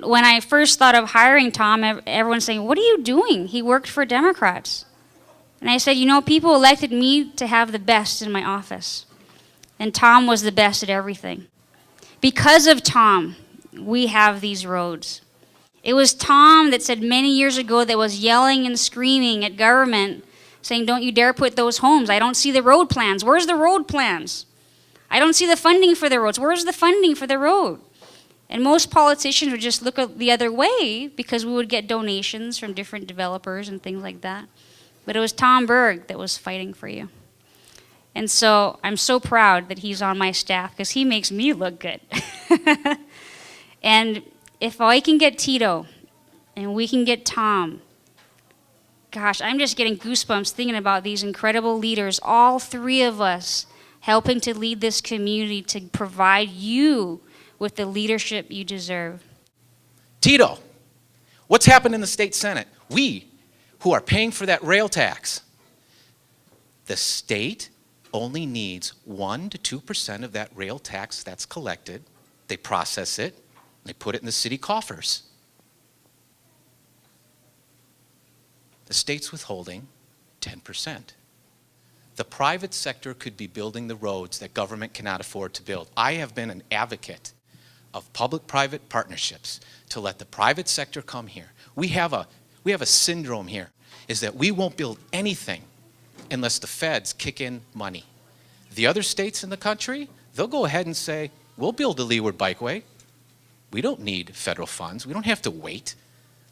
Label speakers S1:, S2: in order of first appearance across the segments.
S1: When I first thought of hiring Tom, everyone's saying, "What are you doing? He worked for Democrats." And I said, people elected me to have the best in my office. And Tom was the best at everything. Because of Tom, we have these roads. It was Tom that said many years ago that was yelling and screaming at government, saying, "Don't you dare put those homes. I don't see the road plans. Where's the road plans? I don't see the funding for the roads. Where's the funding for the road?" And most politicians would just look the other way because we would get donations from different developers and things like that. But it was Tom Berg that was fighting for you. And so I'm so proud that he's on my staff because he makes me look good. And if I can get Tito and we can get Tom, gosh, I'm just getting goosebumps thinking about these incredible leaders, all three of us helping to lead this community to provide you with the leadership you deserve.
S2: Tito, what's happened in the state Senate? We, who are paying for that rail tax, the state only needs 1% to 2% of that rail tax that's collected. They process it, they put it in the city coffers. The state's withholding 10%. The private sector could be building the roads that government cannot afford to build. I have been an advocate of public-private partnerships to let the private sector come here. We have a syndrome here, is that we won't build anything unless the feds kick in money. The other states in the country, they'll go ahead and say, "We'll build a Leeward Bikeway. We don't need federal funds. We don't have to wait."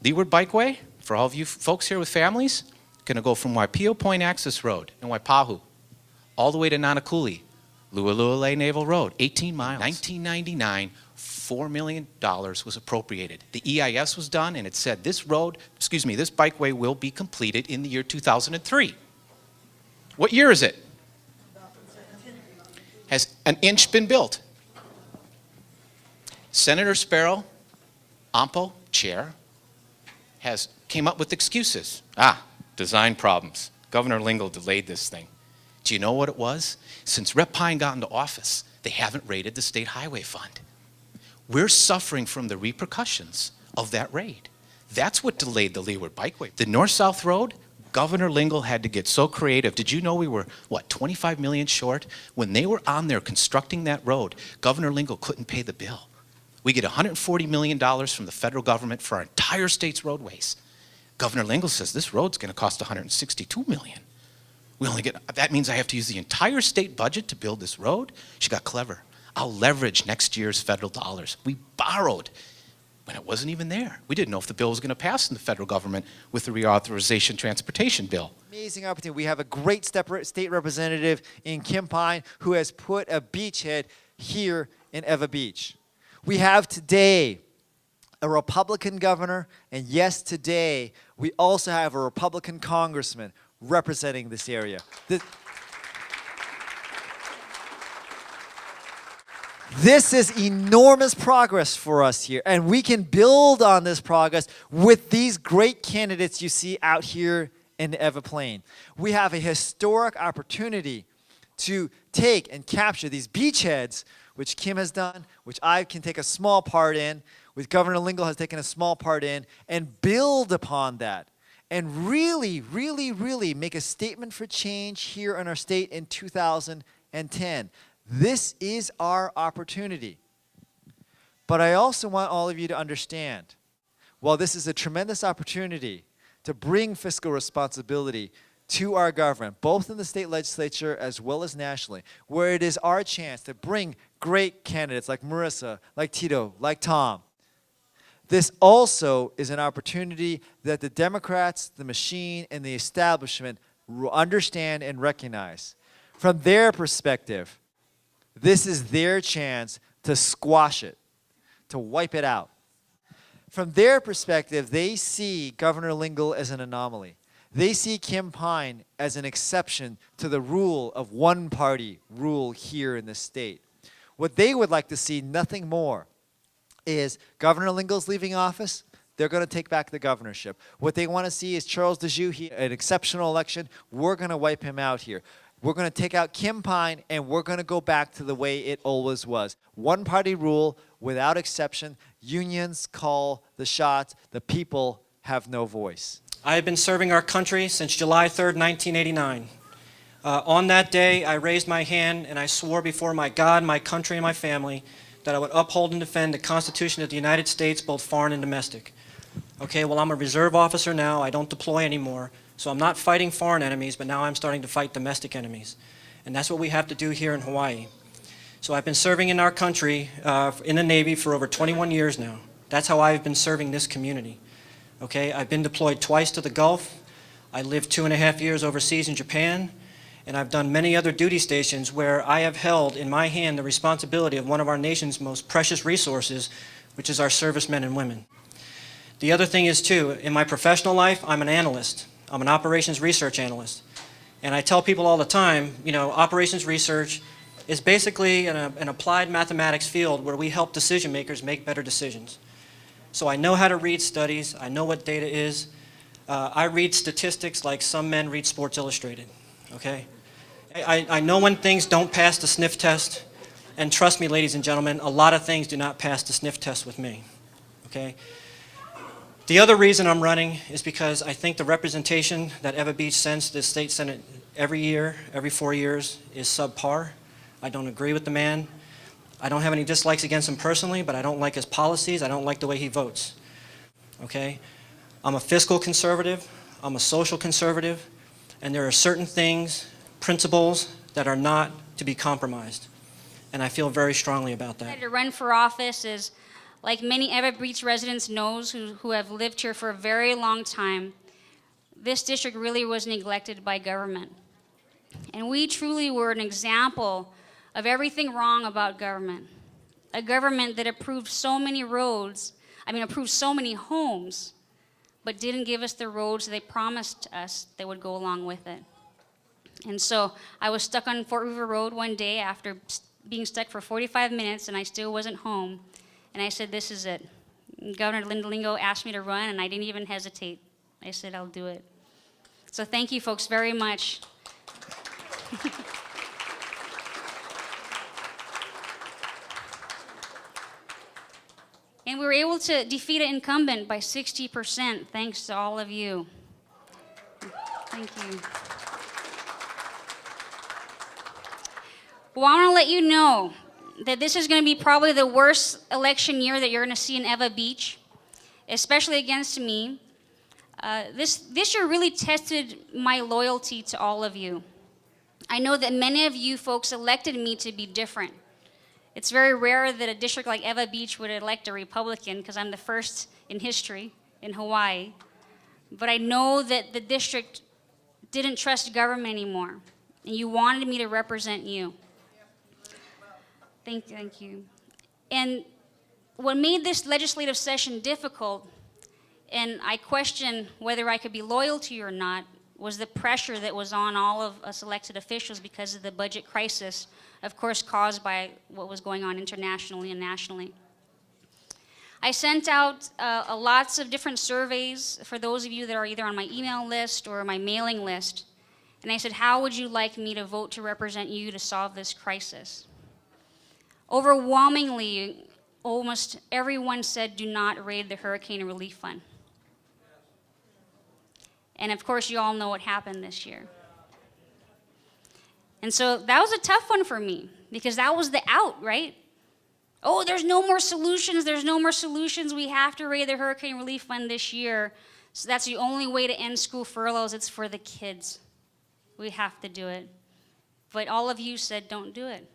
S2: Leeward Bikeway, for all of you folks here with families, gonna go from Waipio Point Access Road in Waipahu all the way to Nanakuli, Lualua Naval Road, 18 miles. 1999, $4 million was appropriated. The EIS was done and it said this bikeway will be completed in the year 2003. What year is it? Has an inch been built? Senator Sparrow, AMPO chair, came up with excuses. Design problems. Governor Lingle delayed this thing. Do you know what it was? Since Rep. Pine got into office, they haven't raided the state highway fund. We're suffering from the repercussions of that raid. That's what delayed the Leeward Bikeway. The north-south road, Governor Lingle had to get so creative. Did you know we were, 25 million short? When they were on there constructing that road, Governor Lingle couldn't pay the bill. We get $140 million from the federal government for our entire state's roadways. Governor Lingle says this road's gonna cost $162 million. That means I have to use the entire state budget to build this road? She got clever. I'll leverage next year's federal dollars. We borrowed when it wasn't even there. We didn't know if the bill was gonna pass in the federal government with the reauthorization transportation bill.
S3: Amazing opportunity. We have a great state representative in Kim Pine who has put a beachhead here in Ewa Beach. We have today a Republican governor, and yes, today we also have a Republican congressman representing this area. This is enormous progress for us here, and we can build on this progress with these great candidates you see out here in the Ewa Plain. We have a historic opportunity to take and capture these beachheads, which Kim has done, which I can take a small part in, which Governor Lingle has taken a small part in, and build upon that. And really, really, really make a statement for change here in our state in 2010. This is our opportunity. But I also want all of you to understand, while this is a tremendous opportunity to bring fiscal responsibility to our government, both in the state legislature as well as nationally, where it is our chance to bring great candidates like Marissa, like Tito, like Tom. This also is an opportunity that the Democrats, the machine, and the establishment understand and recognize. From their perspective, this is their chance to squash it, to wipe it out. From their perspective, they see Governor Lingle as an anomaly. They see Kim Pine as an exception to the rule of one-party rule here in the state. What they would like to see, nothing more, is Governor Lingle's leaving office. They're going to take back the governorship. What they want to see is Charles Djou, an exceptional election. We're going to wipe him out here. We're going to take out Kim Pine, and we're going to go back to the way it always was. One-party rule, without exception. Unions call the shots. The people have no voice.
S4: I have been serving our country since July 3rd, 1989. On that day, I raised my hand and I swore before my God, my country, and my family that I would uphold and defend the Constitution of the United States, both foreign and domestic. Okay, well, I'm a reserve officer now. I don't deploy anymore. So I'm not fighting foreign enemies, but now I'm starting to fight domestic enemies. And that's what we have to do here in Hawaii. So I've been serving in our country, in the Navy, for over 21 years now. That's how I've been serving this community. Okay, I've been deployed twice to the Gulf. I lived 2.5 years overseas in Japan. And I've done many other duty stations where I have held in my hand the responsibility of one of our nation's most precious resources, which is our servicemen and women. The other thing is, too, in my professional life, I'm an analyst. I'm an operations research analyst. And I tell people all the time, you know, operations research is basically an applied mathematics field where we help decision makers make better decisions. So I know how to read studies. I know what data is. I read statistics like some men read Sports Illustrated. Okay? I know when things don't pass the sniff test, and trust me, ladies and gentlemen, a lot of things do not pass the sniff test with me. Okay? The other reason I'm running is because I think the representation that Ewa Beach sends to the State Senate every year, every 4 years, is subpar. I don't agree with the man. I don't have any dislikes against him personally, but I don't like his policies. I don't like the way he votes. Okay? I'm a fiscal conservative. I'm a social conservative. And there are certain things, principles, that are not to be compromised. And I feel very strongly about that.
S1: To run for office is, like many Ewa Beach residents knows who have lived here for a very long time, this district really was neglected by government. And we truly were an example of everything wrong about government. A government that approved so many roads, approved so many homes, but didn't give us the roads they promised us that would go along with it. And so I was stuck on Fort River Road one day after being stuck for 45 minutes, and I still wasn't home. And I said, this is it. And Governor Lindalingo asked me to run, and I didn't even hesitate. I said, I'll do it. So thank you folks very much. And we were able to defeat an incumbent by 60%, thanks to all of you. Thank you. Well, I want to let you know that this is going to be probably the worst election year that you're going to see in Ewa Beach, especially against me. This year really tested my loyalty to all of you. I know that many of you folks elected me to be different. It's very rare that a district like Ewa Beach would elect a Republican because I'm the first in history in Hawaii. But I know that the district didn't trust government anymore, and you wanted me to represent you. Thank you. And what made this legislative session difficult, and I question whether I could be loyal to you or not, was the pressure that was on all of us elected officials because of the budget crisis, of course caused by what was going on internationally and nationally. I sent out lots of different surveys for those of you that are either on my email list or my mailing list, and I said, how would you like me to vote to represent you to solve this crisis? Overwhelmingly, almost everyone said do not raid the Hurricane Relief Fund. And of course, you all know what happened this year. And so that was a tough one for me because that was the out, right? Oh, there's no more solutions. There's no more solutions. We have to raid the Hurricane Relief Fund this year. So that's the only way to end school furloughs. It's for the kids. We have to do it. But all of you said don't do it.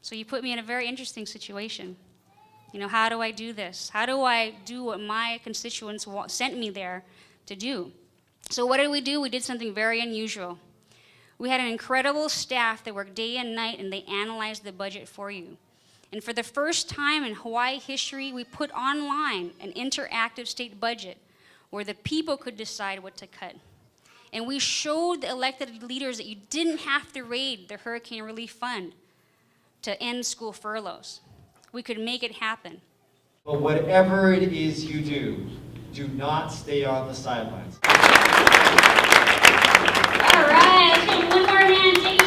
S1: So you put me in a very interesting situation. You know, how do I do this? How do I do what my constituents sent me there to do? So what did we do? We did something very unusual. We had an incredible staff that worked day and night, and they analyzed the budget for you. And for the first time in Hawaii history, we put online an interactive state budget where the people could decide what to cut. And we showed the elected leaders that you didn't have to raid the Hurricane Relief Fund to end school furloughs. We could make it happen.
S3: But whatever it is you do not stay on the sidelines.
S1: All right, let's give one more hand.